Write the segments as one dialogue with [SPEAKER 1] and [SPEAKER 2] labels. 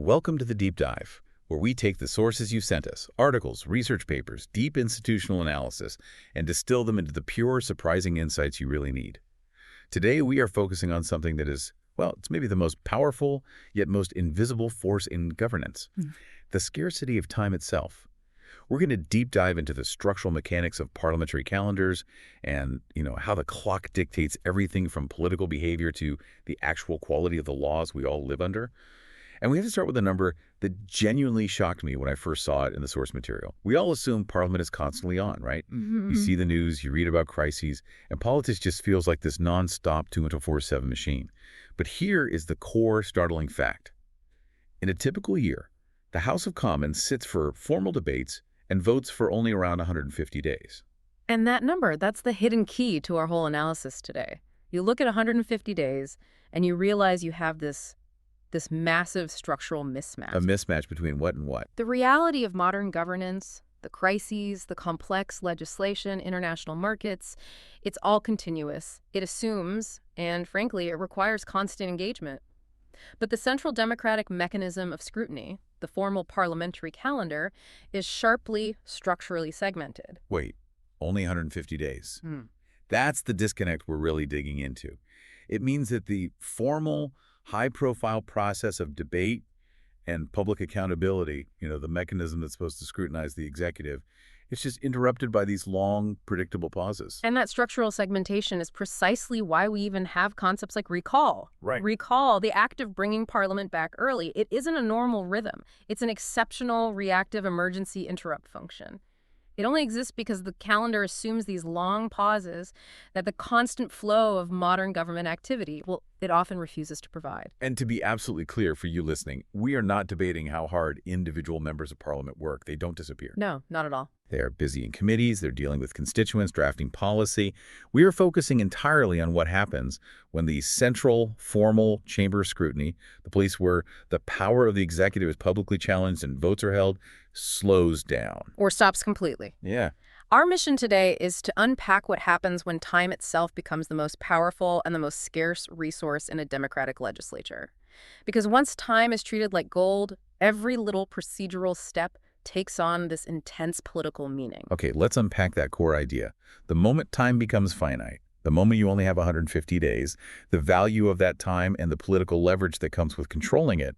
[SPEAKER 1] Welcome to the Deep Dive, where we take the sources you sent us, articles, research papers, deep institutional analysis, and distill them into the pure, surprising insights you really need. Today, we are focusing on something that is, well, it's maybe the most powerful, yet most invisible force in governance, the scarcity of time itself. We're going to deep dive into the structural mechanics of parliamentary calendars and, how the clock dictates everything from political behavior to the actual quality of the laws we all live under. And we have to start with a number that genuinely shocked me when I first saw it in the source material. We all assume Parliament is constantly on, right? You see the news, you read about crises, and politics just feels like this non-stop 24/7 machine. But here is the core startling fact. In a typical year, the House of Commons sits for formal debates and votes for only around 150 days.
[SPEAKER 2] And that number, that's the hidden key to our whole analysis today. You look at 150 days and you realize you have this massive structural mismatch.
[SPEAKER 1] A mismatch between what and what?
[SPEAKER 2] The reality of modern governance, the crises, the complex legislation, international markets, it's all continuous. It assumes, and frankly, it requires constant engagement. But the central democratic mechanism of scrutiny, the formal parliamentary calendar, is sharply structurally segmented.
[SPEAKER 1] Wait, only 150 days. That's the disconnect we're really digging into. It means that the formal, high-profile process of debate and public accountability, the mechanism that's supposed to scrutinize the executive, it's just interrupted by these long, predictable pauses.
[SPEAKER 2] And that structural segmentation is precisely why we even have concepts like recall.
[SPEAKER 1] Right.
[SPEAKER 2] Recall, the act of bringing Parliament back early, it isn't a normal rhythm. It's an exceptional reactive emergency interrupt function. It only exists because the calendar assumes these long pauses that the constant flow of modern government activity, it often refuses to provide.
[SPEAKER 1] And to be absolutely clear for you listening, we are not debating how hard individual members of Parliament work. They don't disappear.
[SPEAKER 2] No, not at all.
[SPEAKER 1] They are busy in committees, they're dealing with constituents, drafting policy. We are focusing entirely on what happens when the central, formal chamber of scrutiny, the place where the power of the executive is publicly challenged and votes are held, slows down.
[SPEAKER 2] Or stops completely.
[SPEAKER 1] Yeah.
[SPEAKER 2] Our mission today is to unpack what happens when time itself becomes the most powerful and the most scarce resource in a democratic legislature. Because once time is treated like gold, every little procedural step takes on this intense political meaning.
[SPEAKER 1] Okay, let's unpack that core idea. The moment time becomes finite, the moment you only have 150 days, the value of that time and the political leverage that comes with controlling it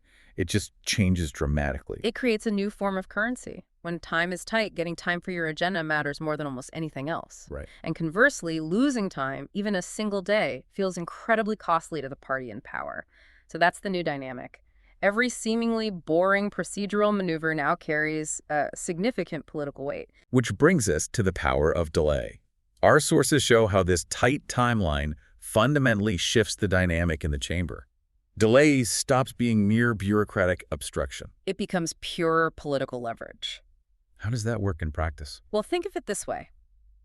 [SPEAKER 1] just changes dramatically.
[SPEAKER 2] It creates a new form of currency. When time is tight, getting time for your agenda matters more than almost anything else.
[SPEAKER 1] Right.
[SPEAKER 2] And conversely, losing time, even a single day, feels incredibly costly to the party in power. So that's the new dynamic. Every seemingly boring procedural maneuver now carries a significant political weight.
[SPEAKER 1] Which brings us to the power of delay. Our sources show how this tight timeline fundamentally shifts the dynamic in the chamber. Delay stops being mere bureaucratic obstruction.
[SPEAKER 2] It becomes pure political leverage.
[SPEAKER 1] How does that work in practice?
[SPEAKER 2] Well, think of it this way.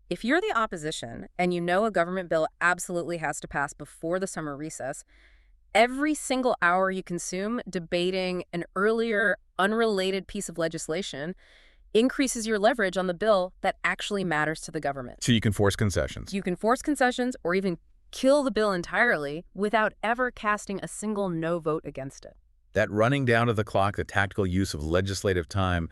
[SPEAKER 2] If you're the opposition and you know a government bill absolutely has to pass before the summer recess, every single hour you consume debating an earlier, unrelated piece of legislation increases your leverage on the bill that actually matters to the government.
[SPEAKER 1] So you can force concessions.
[SPEAKER 2] You can force concessions or even kill the bill entirely without ever casting a single no vote against it.
[SPEAKER 1] That running down of the clock, the tactical use of legislative time,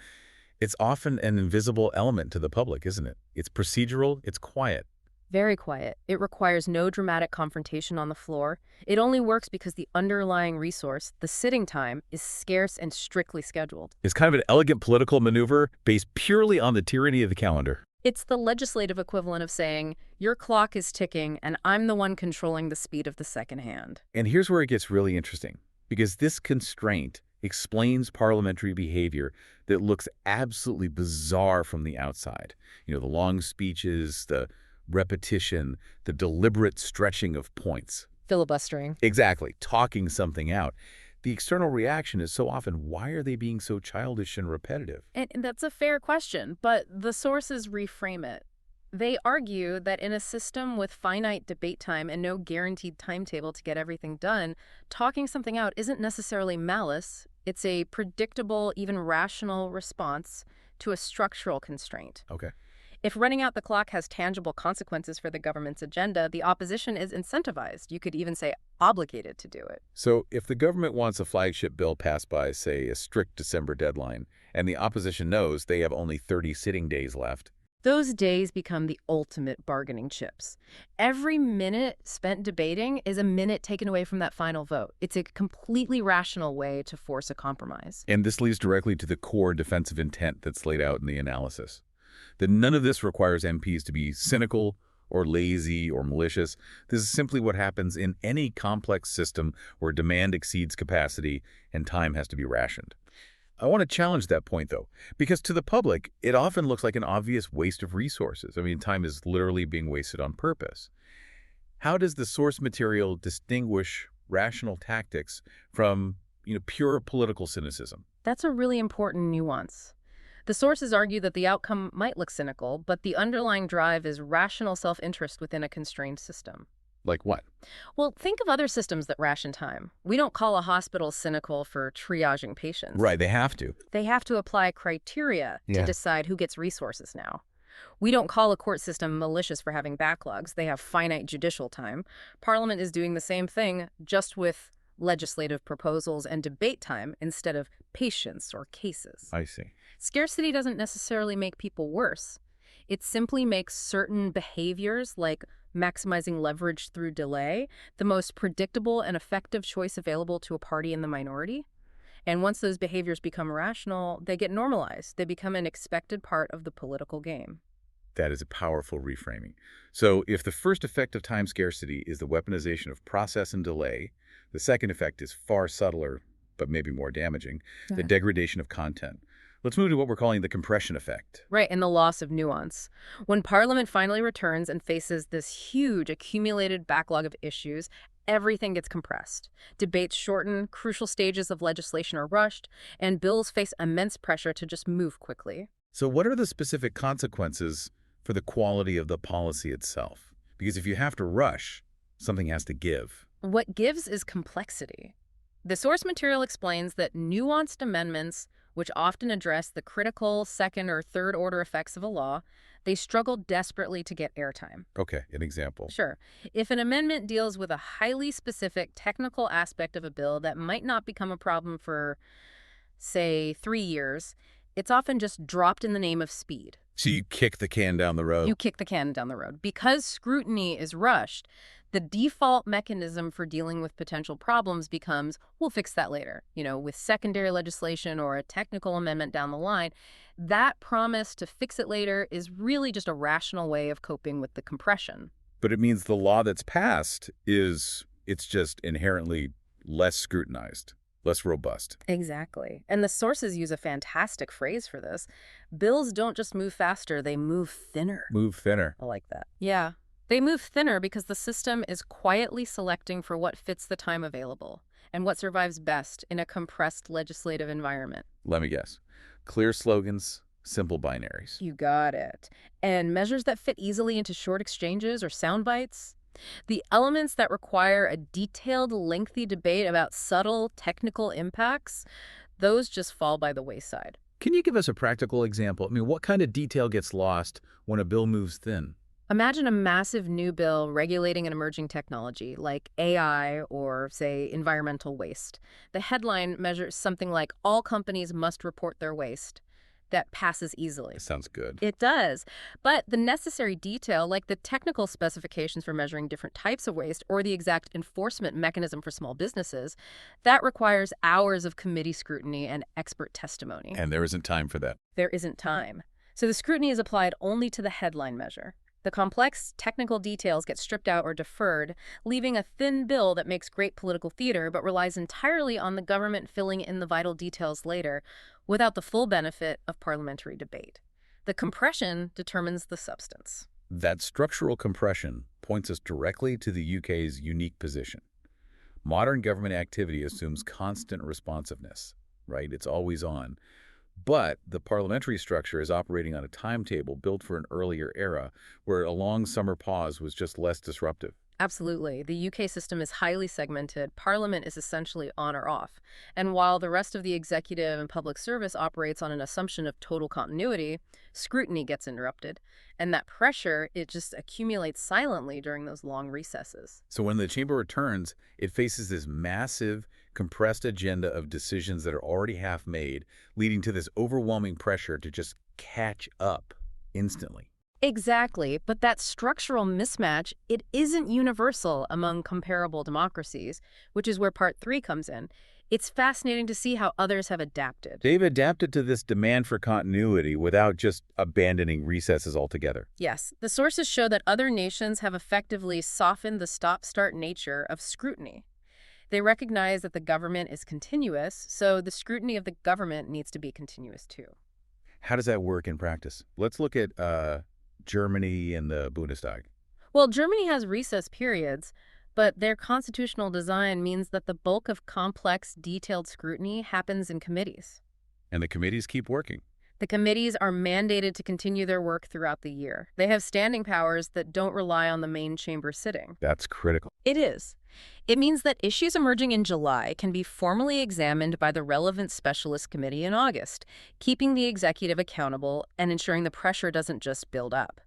[SPEAKER 1] it's often an invisible element to the public, isn't it? It's procedural, it's quiet.
[SPEAKER 2] Very quiet. It requires no dramatic confrontation on the floor. It only works because the underlying resource, the sitting time, is scarce and strictly scheduled.
[SPEAKER 1] It's kind of an elegant political maneuver based purely on the tyranny of the calendar.
[SPEAKER 2] It's the legislative equivalent of saying, your clock is ticking and I'm the one controlling the speed of the second hand.
[SPEAKER 1] And here's where it gets really interesting, because this constraint explains parliamentary behavior that looks absolutely bizarre from the outside. The long speeches, the repetition, the deliberate stretching of points.
[SPEAKER 2] Filibustering.
[SPEAKER 1] Exactly, talking something out. The external reaction is so often, why are they being so childish and repetitive?
[SPEAKER 2] And that's a fair question, but the sources reframe it. They argue that in a system with finite debate time and no guaranteed timetable to get everything done, talking something out isn't necessarily malice. It's a predictable, even rational response to a structural constraint.
[SPEAKER 1] Okay.
[SPEAKER 2] If running out the clock has tangible consequences for the government's agenda, the opposition is incentivized. You could even say obligated to do it.
[SPEAKER 1] So if the government wants a flagship bill passed by, say, a strict December deadline, and the opposition knows they have only 30 sitting days left,
[SPEAKER 2] Those days become the ultimate bargaining chips. Every minute spent debating is a minute taken away from that final vote. It's a completely rational way to force a compromise.
[SPEAKER 1] and this leads directly to the core defensive intent that's laid out in the analysis, that none of this requires MPs to be cynical or lazy or malicious. This is simply what happens in any complex system where demand exceeds capacity and time has to be rationed. I want to challenge that point, though, because to the public, it often looks like an obvious waste of resources. I mean, time is literally being wasted on purpose. How does the source material distinguish rational tactics from, pure political cynicism?
[SPEAKER 2] That's a really important nuance. The sources argue that the outcome might look cynical, but the underlying drive is rational self-interest within a constrained system.
[SPEAKER 1] Like what?
[SPEAKER 2] Well, think of other systems that ration time. We don't call a hospital cynical for triaging patients.
[SPEAKER 1] Right, they have to.
[SPEAKER 2] They have to apply criteria to
[SPEAKER 1] Yeah.
[SPEAKER 2] decide who gets resources now. We don't call a court system malicious for having backlogs. They have finite judicial time. Parliament is doing the same thing, just with legislative proposals and debate time instead of patients or cases.
[SPEAKER 1] I see.
[SPEAKER 2] Scarcity doesn't necessarily make people worse. It simply makes certain behaviors, like maximizing leverage through delay, the most predictable and effective choice available to a party in the minority. And once those behaviors become rational, they get normalized. They become an expected part of the political game.
[SPEAKER 1] That is a powerful reframing. So if the first effect of time scarcity is the weaponization of process and delay, the second effect is far subtler, but maybe more damaging, the degradation of content. Let's move to what we're calling the compression effect.
[SPEAKER 2] Right, and the loss of nuance. When Parliament finally returns and faces this huge accumulated backlog of issues, everything gets compressed. Debates shorten, crucial stages of legislation are rushed, and bills face immense pressure to just move quickly.
[SPEAKER 1] So what are the specific consequences for the quality of the policy itself? Because if you have to rush, something has to give.
[SPEAKER 2] What gives is complexity. The source material explains that nuanced amendments, which often address the critical second or third order effects of a law, they struggle desperately to get airtime.
[SPEAKER 1] Okay, an example.
[SPEAKER 2] Sure. If an amendment deals with a highly specific technical aspect of a bill that might not become a problem for, say, 3 years, it's often just dropped in the name of speed.
[SPEAKER 1] So you kick the can down the road.
[SPEAKER 2] You kick the can down the road. Because scrutiny is rushed, the default mechanism for dealing with potential problems becomes, we'll fix that later. With secondary legislation or a technical amendment down the line, that promise to fix it later is really just a rational way of coping with the compression.
[SPEAKER 1] But it means the law that's passed it's just inherently less scrutinized, less robust.
[SPEAKER 2] Exactly. And the sources use a fantastic phrase for this. Bills don't just move faster, they move thinner.
[SPEAKER 1] Move thinner.
[SPEAKER 2] I like that. Yeah. They move thinner because the system is quietly selecting for what fits the time available and what survives best in a compressed legislative environment.
[SPEAKER 1] Let me guess. Clear slogans, simple binaries.
[SPEAKER 2] You got it. And measures that fit easily into short exchanges or sound bites. The elements that require a detailed, lengthy debate about subtle technical impacts, those just fall by the wayside.
[SPEAKER 1] Can you give us a practical example? I mean, what kind of detail gets lost when a bill moves thin?
[SPEAKER 2] Imagine a massive new bill regulating an emerging technology like AI or, say, environmental waste. The headline measures something like all companies must report their waste. That passes easily.
[SPEAKER 1] It sounds good.
[SPEAKER 2] It does. But the necessary detail, like the technical specifications for measuring different types of waste or the exact enforcement mechanism for small businesses, that requires hours of committee scrutiny and expert testimony.
[SPEAKER 1] And there isn't time for that.
[SPEAKER 2] There isn't time. So the scrutiny is applied only to the headline measure. The complex technical details get stripped out or deferred, leaving a thin bill that makes great political theater but relies entirely on the government filling in the vital details later, without the full benefit of parliamentary debate. The compression determines the substance.
[SPEAKER 1] That structural compression points us directly to the UK's unique position. Modern government activity assumes constant responsiveness, right? It's always on. But the parliamentary structure is operating on a timetable built for an earlier era where a long summer pause was just less disruptive.
[SPEAKER 2] Absolutely. The UK system is highly segmented. Parliament is essentially on or off. And while the rest of the executive and public service operates on an assumption of total continuity, scrutiny gets interrupted. And that pressure, it just accumulates silently during those long recesses.
[SPEAKER 1] So when the chamber returns, it faces this massive, compressed agenda of decisions that are already half made, leading to this overwhelming pressure to just catch up instantly.
[SPEAKER 2] Exactly, but that structural mismatch, it isn't universal among comparable democracies, which is where part 3 comes in. It's fascinating to see how others have adapted.
[SPEAKER 1] They've adapted to this demand for continuity without just abandoning recesses altogether.
[SPEAKER 2] Yes, the sources show that other nations have effectively softened the stop-start nature of scrutiny. They recognize that the government is continuous, so the scrutiny of the government needs to be continuous too.
[SPEAKER 1] How does that work in practice? Let's look at Germany and the Bundestag.
[SPEAKER 2] Well, Germany has recess periods, but their constitutional design means that the bulk of complex, detailed scrutiny happens in committees.
[SPEAKER 1] And the committees keep working.
[SPEAKER 2] The committees are mandated to continue their work throughout the year. They have standing powers that don't rely on the main chamber sitting.
[SPEAKER 1] That's critical.
[SPEAKER 2] It is. It means that issues emerging in July can be formally examined by the relevant specialist committee in August, keeping the executive accountable and ensuring the pressure doesn't just build up.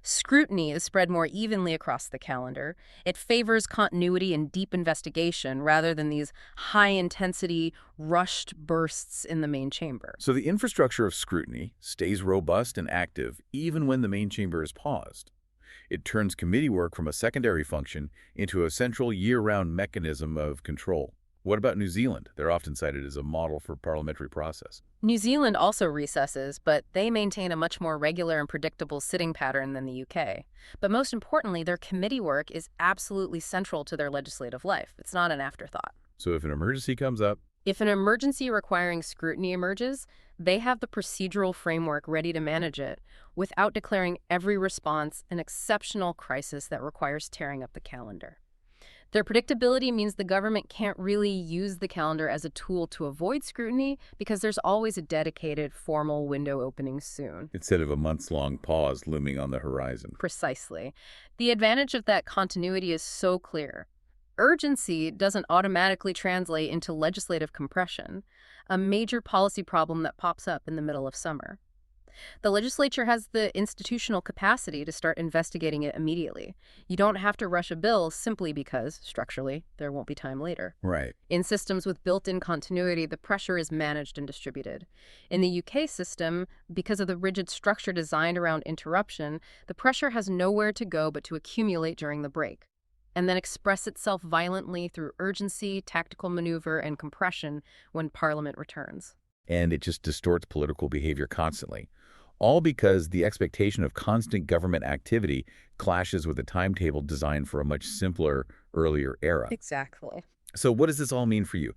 [SPEAKER 2] Scrutiny is spread more evenly across the calendar. It favors continuity and deep investigation rather than these high-intensity, rushed bursts in the main chamber.
[SPEAKER 1] So the infrastructure of scrutiny stays robust and active even when the main chamber is paused. It turns committee work from a secondary function into a central year-round mechanism of control. What about New Zealand? They're often cited as a model for parliamentary process.
[SPEAKER 2] New Zealand also recesses, but they maintain a much more regular and predictable sitting pattern than the UK. But most importantly, their committee work is absolutely central to their legislative life. It's not an afterthought.
[SPEAKER 1] So if an emergency comes up,
[SPEAKER 2] If an emergency requiring scrutiny emerges, they have the procedural framework ready to manage it without declaring every response an exceptional crisis that requires tearing up the calendar. Their predictability means the government can't really use the calendar as a tool to avoid scrutiny because there's always a dedicated formal window opening soon.
[SPEAKER 1] instead of a months-long pause looming on the horizon.
[SPEAKER 2] Precisely. The advantage of that continuity is so clear. Urgency doesn't automatically translate into legislative compression, a major policy problem that pops up in the middle of summer. The legislature has the institutional capacity to start investigating it immediately. You don't have to rush a bill simply because, structurally, there won't be time later.
[SPEAKER 1] Right.
[SPEAKER 2] In systems with built-in continuity, the pressure is managed and distributed. In the UK system, because of the rigid structure designed around interruption, the pressure has nowhere to go but to accumulate during the break, and then express itself violently through urgency, tactical maneuver, and compression when Parliament returns.
[SPEAKER 1] And it just distorts political behavior constantly. All because the expectation of constant government activity clashes with a timetable designed for a much simpler, earlier era.
[SPEAKER 2] Exactly.
[SPEAKER 1] So what does this all mean for you?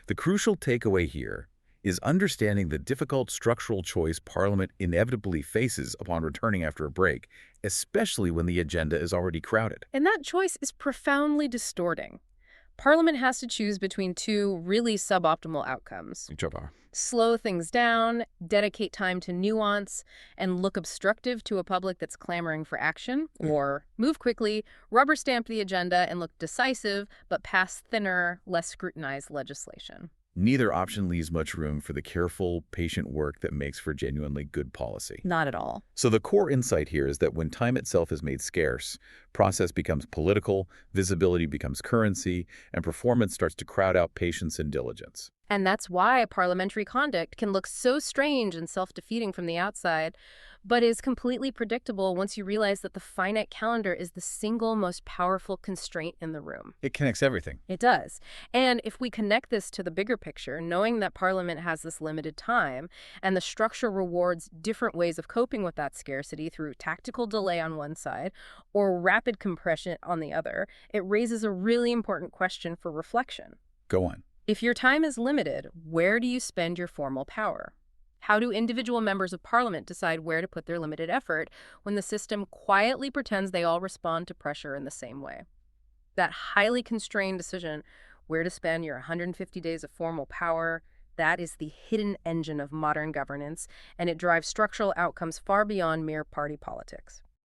[SPEAKER 1] The crucial takeaway here is understanding the difficult structural choice Parliament inevitably faces upon returning after a break, especially when the agenda is already crowded.
[SPEAKER 2] And that choice is profoundly distorting. Parliament has to choose between two really suboptimal outcomes. Slow things down, dedicate time to nuance, and look obstructive to a public that's clamoring for action, or move quickly, rubber stamp the agenda, and look decisive, but pass thinner, less scrutinized legislation.
[SPEAKER 1] Neither option leaves much room for the careful, patient work that makes for genuinely good policy.
[SPEAKER 2] Not at all.
[SPEAKER 1] So the core insight here is that when time itself is made scarce, process becomes political, visibility becomes currency, and performance starts to crowd out patience and diligence.
[SPEAKER 2] And that's why parliamentary conduct can look so strange and self-defeating from the outside, but is completely predictable once you realize that the finite calendar is the single most powerful constraint in the room.
[SPEAKER 1] It connects everything.
[SPEAKER 2] It does. And if we connect this to the bigger picture, knowing that Parliament has this limited time and the structure rewards different ways of coping with that scarcity through tactical delay on one side or rapid compression on the other, it raises a really important question for reflection.
[SPEAKER 1] Go on.
[SPEAKER 2] If your time is limited, where do you spend your formal power? How do individual members of Parliament decide where to put their limited effort when the system quietly pretends they all respond to pressure in the same way? That highly constrained decision, where to spend your 150 days of formal power, that is the hidden engine of modern governance, and it drives structural outcomes far beyond mere party politics.